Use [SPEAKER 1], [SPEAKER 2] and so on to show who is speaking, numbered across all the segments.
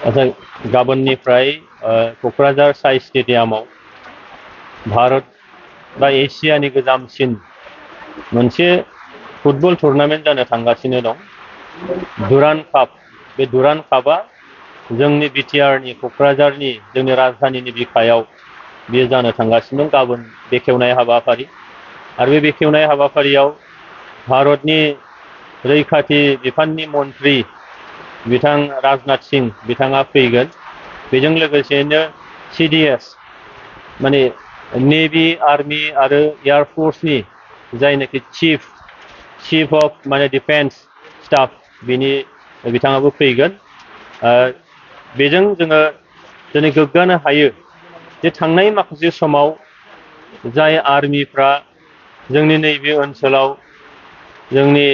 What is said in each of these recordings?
[SPEAKER 1] आच्छा गाबोननिफ्राय क'क्राझार साइ स्टेडियामाव भारत बा एशियानि गोजामसिन मोनसे फुटबल टुर्नामेन्ट जानो थांगासिनो दं। दुरान्ड काप। बे दुरान्ड कापआ जोंनि बिटिआरनि क'क्राझारनि जोंनि राजधानीनि बिखायाव बेयो जानो थांगासिनो दं। गाबोन बेखेवनाय हाबाफारि आरो बे बेखेवनाय हाबाफारियाव भारतनि रैखाथि बिफाननि मन्त्रि बिथां राजनाथ सिंह बिथाङा फैगोन। बेजों लोगोसेनो CDS माने नेभि आर्मी आरो एयार फोर्सनि जायनाखि चिफ अफ माने डिफेन्स स्टाफ बिनि बिथाङाबो फैगोन। बेजों जोङो दिनै गोग्गानो हायो जे थांनाय माखासे समाव जाय आर्मिफ्रा जोंनि नैबे ओनसोलाव जोंनि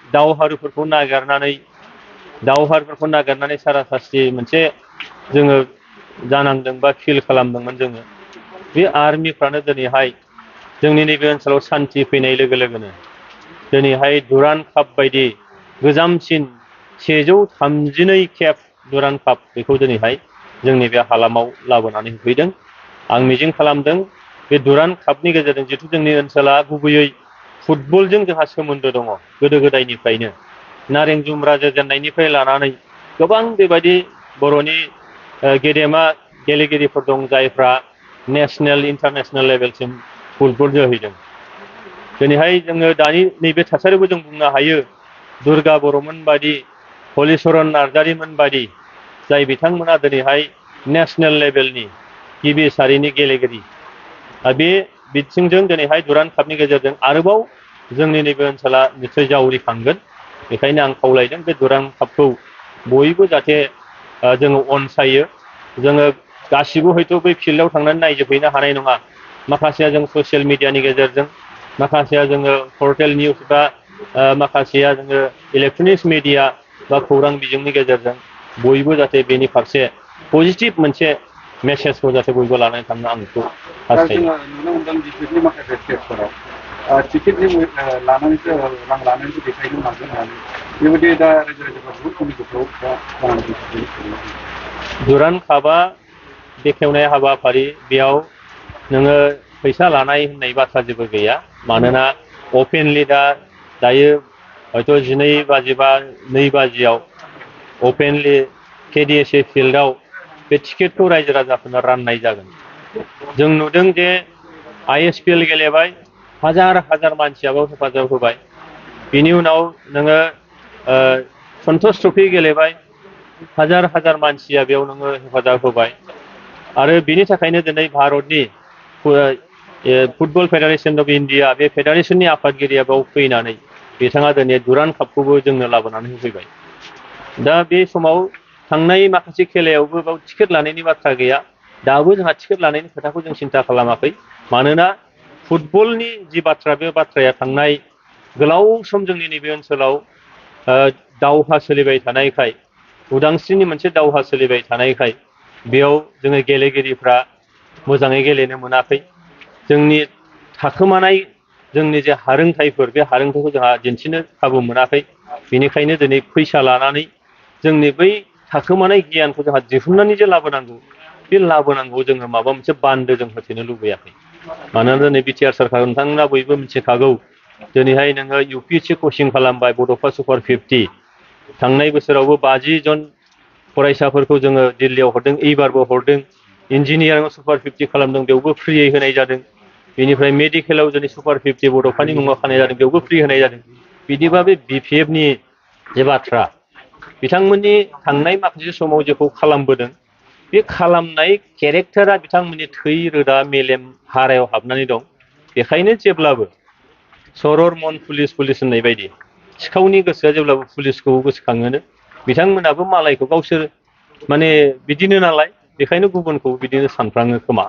[SPEAKER 1] दावहारुफोरखौ नागिरनानै सारासास्ति मोनसे जोङो जानांदों बा फिल खालामदोंमोन जोङो। बे आर्मिफ्रानो दिनैहाय जोंनि नैबे ओनसोलाव सान्थि फैनाय लोगो लोगोनो दिनैहाय दुरान्ड काप बायदि गोजामसिन 132 खेब दुरान्ड काप बेखौ दिनैहाय जोंनि बे हालामाव लाबोनानै होफैदों। आं मिजिं खालामदों बे दुरान्ड कापनि गेजेरजों जिथु जोंनि ओनसोला गुबैयै फुटबलजों जोंहा सोमोन्दो दङ गोदो गोदायनिफ्रायनो। नारें जुम्ब्रा जोजेननायनिफ्राय लानानै गोबां बेबायदि बर'नि गेदेमा गेलेगिरिफोर दं जायफ्रा नेसनेल इन्टारनेसनेल लेभेलसिम फुटबल जोहैदों। दिनैहाय जोङो दानि नैबे थासारिखौ जों बुंनो हायो दुर्गा बर'मोन बायदि, हलिचरन नार्जारिमोन बायदि जाय बिथांमोना दिनैहाय नेसनेल लेभेलनि गिबि सारिनि गेलेगिरि। बे बिथिंजों दिनैहाय दुरान्ड कापनि गेजेरजों आरोबाव जोंनि नैबे ओनसोला निस्सय जावरिखांगोन। बेखायनो आं खावलायदों बे दुरान्ड कापखौ बयबो जाहाथे जोङो अनसायो। जोङो गासिबो हयथ' बै फिल्डआव थांनानै नायजोबहैनो हानाय नङा। माखासेया जों ससियेल मिडियानि गेजेरजों, माखासेया जोङो पर्टेल निउस बा माखासेया जोङो इलेक्ट्रनिक्स मिडिया बा खौरां बिजोंनि गेजेरजों बयबो जाहाथे बेनि फारसे पजिटिभ मोनसे मेसेजखौ जाहाथे बयबो लानानै थांनो आं बेखौ हास्थायदों।
[SPEAKER 2] जोङो नुनो मोनदों बिटिआरनि माखासे स्टेटफोराव टिकेटनि लानानैसो रां लानानैसो देखायनो नांगोन होननानै बेबायदि दा रायजो राजाफ्रा बहुत कमिटिफ्राव
[SPEAKER 1] दुरान्ड कापआ बेखेवनाय हाबाफारि बेयाव नोङो फैसा लानाय होननाय बाथ्रा जेबो गैया। मानोना अपेनलि दायो हयथ' 12 बाजि बा 2 बाजियाव अपेनलि KDSA फिल्डआव बे टिकेटखौ रायजो राजाफोरनो राननाय जागोन। जों नुदों जे ISPL गेलेबाय, हाजार हाजार मानसियाबो हेफाजाब होबाय। बिनि उनाव नोङो सन्टोष ट्रफी गेलेबाय, हाजार हाजार मानसिया बेयाव नोङो हेफाजाब होबाय। आरो बिनि थाखायनो दिनै भारतनि फुटबल फेडारेशन अफ इन्डिया बे फेडारेशननि आफादगिरिया बेयाव फैनानै बिथाङा दिनै दुरान्ड कापखौबो जोंनो लाबोनानै होफैबाय। दा बे समाव थांनाय माखासे खेलायावबो बेयाव टिकेट लानायनि बाथ्रा गैया। दाबो जोंहा टिकेट लानायनि खोथाखौ जों सिन्था खालामाखै। मानोना फुटबलनि जि बाथ्रा बे बाथ्राया थांनाय गोलाव सम जोंनि नैबे ओनसोलाव दावहा सोलिबाय थानायखाय, उदांस्रिनि मोनसे दावहा सोलिबाय थानायखाय बेयाव जोङो गेलेगिरिफ्रा मोजाङै गेलेनो मोनाखै। जोंनि थाखोमानाय जोंनि जे हारोंथाइफोर बे हारोंथाइखौ जोंहा दिन्थिनो खाबु मोनाखै। बेनिखायनो दिनै फैसा लानानै जोंनि बै थाखोमानाय गियानखौ जोंहा दिहुननानै जे लाबोनांगौ, बे लाबोनांगौ जोङो माबा मोनसे बान्दो जों होथेनो लुबैयाखै। मानोना दिनै बिटिआर सोरखार नोंथांमोना बयबो मिथिखागौ दिनैहाय नोङो UPSC कचिं खालामबाय बड'फा सुपार 50। थांनाय बोसोरावबो 50 जन फरायसाफोरखौ जोङो दिल्लीयाव हरदों, एबारबो हरदों। इन्जिनियारिंआव सुपार 50 खालामदों, बेयावबो फ्रियै होनाय जादों। बेनिफ्राय मेडिकेलाव दिनै सुपार 50 बड'फानि मुङाव खानाय जादों, बेयावबो फ्रि होनाय जादों। बिदिबा बे BPFनि जे बाथ्रा, बिथांमोननि थांनाय माखासे समाव जेखौ खालामबोदों बे खालामनाय केरेक्टारा बिथांमोननि थै रोदा मेलेम हारायाव हाबनानै दं। बेखायनो जेब्लाबो सरर मन पुलिस होननाय बायदि सिखावनि गोसोआ जेब्लाबो पुलिसखौ गोसोखाङोनो, बिथांमोनाबो मालायखौ गावसोर माने बिदिनो नालाय, बेखायनो गुबुनखौ बिदिनो सानफ्राङो खोमा।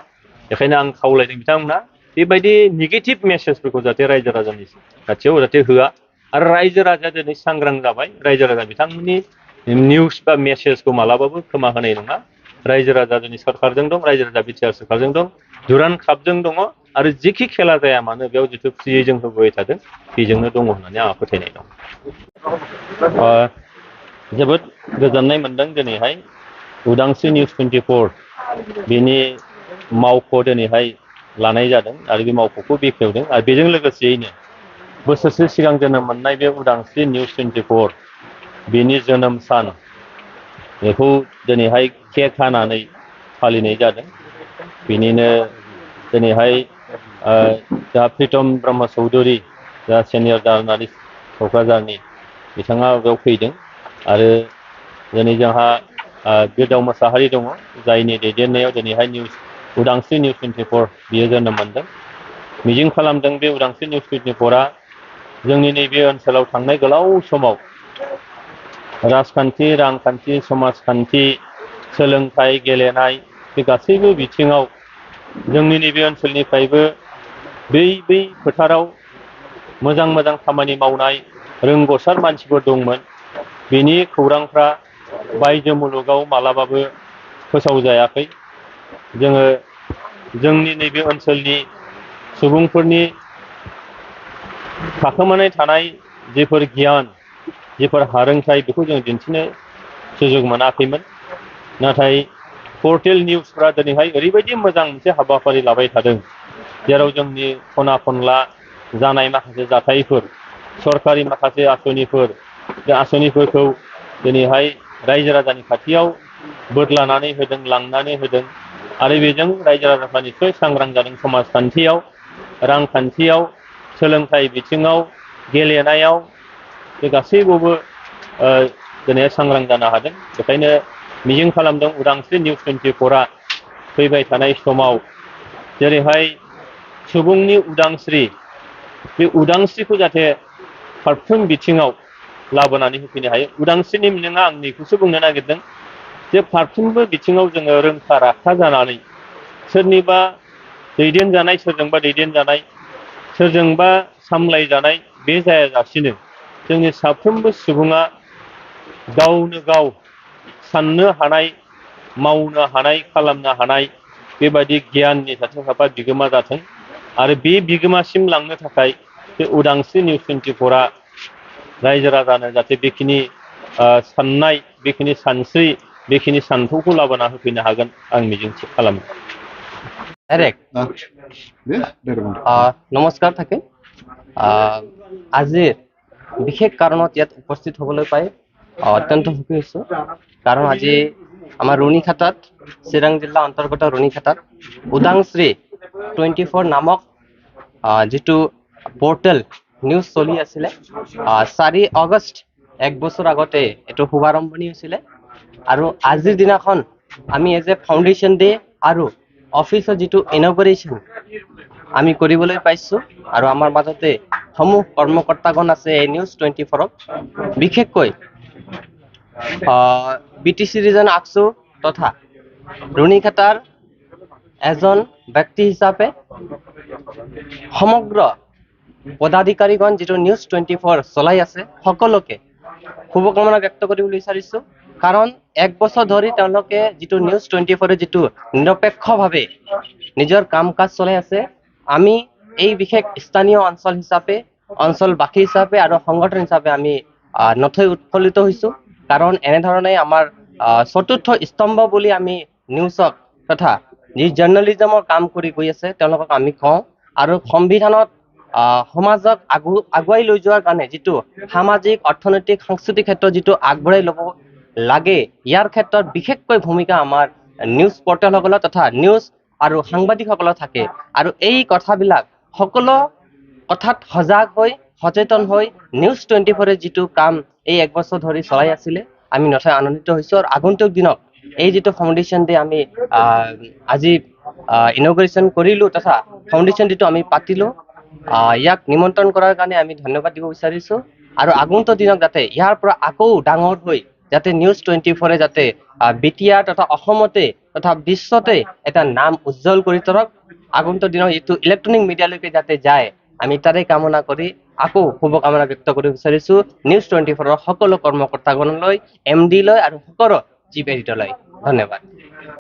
[SPEAKER 1] बेखायनो आं खावलायदों बिथांमोना बेबायदि नेगेटिभ मेसेजफोरखौ जाहाथे रायजो राजानि खाथियाव जाहाथे होआ। आरो रायजो राजाया दिनै सांग्रां जाबाय। रायजो राजा बिथांमोननि निउस बा मेसेजखौ मालाबाबो खोमा होनाय नङा। रायजो राजा दिनै सरखारजों दं, रायजो राजा बिटिआर सोरखारजों दं, दुरान्ड कापजों दङ। आरो जेखि खेला जाया मानो बेयाव जिथु फ्रियै जों होबोबाय थादों बेजोंनो दङ होननानै आंहा फोथायनाय दं। जोबोद गोजोननाय मोनदों दिनैहाय उदांस्रि निउस 24 बिनि मावख' दिनैहाय लानाय जादों आरो बे मावख'खौ बेखेवदों आरो बेजों लोगोसेयैनो बोसोरसे सिगां जोनोम मोननाय बे उदांस्रि निउस 24 बिनि जोनोम सान बेखौ दिनैहाय केक हानानै फालिनाय जादों। बिनिनो दिनैहाय जा प्रितम ब्रह्म चौधुरि जा सिनियर जार्नालिस्ट क'क्राझारनि बिथाङा बेयाव फैदों आरो दिनै जोंहा गोदाव मोसाहारि दङ जायनि दैदेननायाव दिनैहाय उदांस्रि निउस 24 बियो जोनोम मोनदों। मिजिं खालामदों बे उदांस्रि निउस 24आ जोंनि नैबे ओनसोलाव थांनाय गोलाव समाव राजखान्थि, रांखान्थि, समाजखान्थि, सोलोंथाइ, गेलेनाय बे गासैबो बिथिङाव जोंनि नैबे ओनसोलनिफ्रायबो बै फोथाराव मोजां मोजां खामानि मावनाय रोंग'सार मानसिफोर दंमोन। बिनि खौरांफ्रा बायजो मुलुगाव मालाबाबो फोसावजायाखै। जोङो जोंनि नैबे ओनसोलनि सुबुंफोरनि थाखोमानाय थानाय जेफोर गियान, जेफोर हारोंथाय बेखौ जों दिन्थिनो सुजुग मोनाखैमोन। नाथाय पर्टेल निउसफ्रा दिनैहाय ओरैबायदि मोजां मोनसे हाबाफारि लाबाय थादों जेराव जोंनि खना खनला जानाय माखासे जाथायफोर, सरखारि माखासे आसनिफोर, बे आसनिफोरखौ दिनैहाय रायजो राजानि खाथियाव बोदलानानै होदों, लांनानै होदों आरो बेजों रायजो राजाफ्रा निस्सय सांग्रां जादों। समाजखान्थियाव, रांखान्थियाव, सोलोंथाइ बिथिङाव, गेलेनायाव बे गासैबावबो दिनै सांग्रां जानो हादों। बेखायनो मिजिं खालामदों उदांस्रि निउस 24आ फैबाय थानाय समाव जेरैहाय सुबुंनि उदांस्रि, बे उदांस्रिखौ जाहाथे फारफ्रोम बिथिङाव लाबोनानै होफैनो हायो। उदांस्रिनि मिनिङा आं नैखौसो बुंनो नागिरदों जे फारफ्रोमबो बिथिङाव जोङो रोंखा राखा जानानै सोरनिबा दैदेनजानाय, सोरजोंबा दैदेनजानाय, सोरजोंबा सामलायजानाय बे जायाजासिनो जोंनि साफ्रोमबो सुबुङा गावनो गाव साननो हानाय, मावनो हानाय, खालामनो हानाय बेबायदि गियाननि सासे साफा बिगोमा जाथों आरो बे बिगोमासिम लांनो थाखाय बे उदांस्रि निउस 24आ रायजो राजानो जाहाथे बेखिनि साननाय, बेखिनि सानस्रि, बेखिनि सान्थौखौ लाबोना होफैनो हागोन आं मिजिंथि खालामो।
[SPEAKER 3] নমস্কাৰ থাকে আজিৰ বিশেষ কাৰণত ইয়াত উপস্থিত হ'বলৈ পাই অত্যন্ত সুখী হৈছোঁ। কাৰণ আজি আমাৰ ৰুণিখাটাত, চিৰাং জিলা অন্তৰ্গত ৰুণিখাটাত উদাংশ্ৰী 24 নামক যিটো পৰ্টেল নিউজ চলি আছিলে 4 আগষ্ট, এক বছৰ আগতে এইটো শুভাৰম্ভণি হৈছিলে আৰু আজিৰ দিনাখন আমি এজ এ ফাউণ্ডেশ্যন ডে আৰু অফিচৰ যিটো ইনগৰেশ্যন আমি কৰিবলৈ পাইছোঁ আৰু আমাৰ মাজতে সমূহ কৰ্মকৰ্তাগণ আছে এই নিউজ 24ত। বিশেষকৈ BTC ৰিজন আকছু তথা ৰুণিখাটাৰ এজন ব্যক্তি হিচাপে সমগ্ৰ পদাধিকাৰীগণ যিটো নিউজ 24 চলাই আছে সকলোকে শুভকামনা ব্যক্ত কৰিবলৈ বিচাৰিছোঁ। কাৰণ এক বছৰ ধৰি তেওঁলোকে যিটো নিউজ 24 যিটো নিৰপেক্ষভাৱে নিজৰ কাম কাজ চলাই আছে, আমি এই বিশেষ স্থানীয় অঞ্চল হিচাপে, অঞ্চলবাসী হিচাপে আৰু সংগঠন হিচাপে আমি নথৈ উৎফুল্লিত হৈছোঁ। কাৰণ এনেধৰণে আমাৰ চতুৰ্থ স্তম্ভ বুলি আমি নিউজক তথা যি জাৰ্নেলিজমৰ কাম কৰি গৈ আছে তেওঁলোকক আমি কওঁ। আৰু সংবিধানত সমাজক আগুৱাই লৈ যোৱাৰ কাৰণে যিটো সামাজিক, অৰ্থনৈতিক, সাংস্কৃতিক ক্ষেত্ৰত যিটো আগবঢ়াই ল'ব লাগে, ইয়াৰ ক্ষেত্ৰত বিশেষকৈ ভূমিকা আমাৰ নিউজ পৰ্টেলসকলৰ তথা নিউজ আৰু সাংবাদিকসকলৰ থাকে। আৰু এই কথাবিলাক সকলো কথাত সজাগ হৈ, সচেতন হৈ নিউজ 24 যিটো কাম এই এক বছৰ ধৰি চলাই আছিলে, আমি নথৈ আনন্দিত হৈছোঁ। আৰু আগন্তুক দিনত এই যিটো ফাউণ্ডেশ্যন ডে আমি আজি ইনগ্ৰেশ্যন কৰিলোঁ তথা ফাউণ্ডেশ্যন ডেটো আমি পাতিলোঁ, ইয়াক নিমন্ত্ৰণ কৰাৰ কাৰণে আমি ধন্যবাদ দিব বিচাৰিছোঁ। আৰু আগন্তুক দিনত যাতে ইয়াৰ পৰা আকৌ ডাঙৰ হৈ যাতে নিউজ 24 যাতে বিটিআৰ তথা অসমতে তথা বিশ্বতে এটা নাম উজ্জ্বল কৰি তোলক, আগন্তুক দিনত এইটো ইলেক্ট্ৰনিক মিডিয়ালৈকে যাতে যায়, আমি তাৰে কামনা কৰি আকৌ শুভকামনা ব্যক্ত কৰিব বিচাৰিছোঁ নিউজ 24ৰ সকলো কৰ্মকৰ্তাগণলৈ, MD লৈ আৰু সকলো চিফ এডিটৰলৈ। ধন্যবাদ।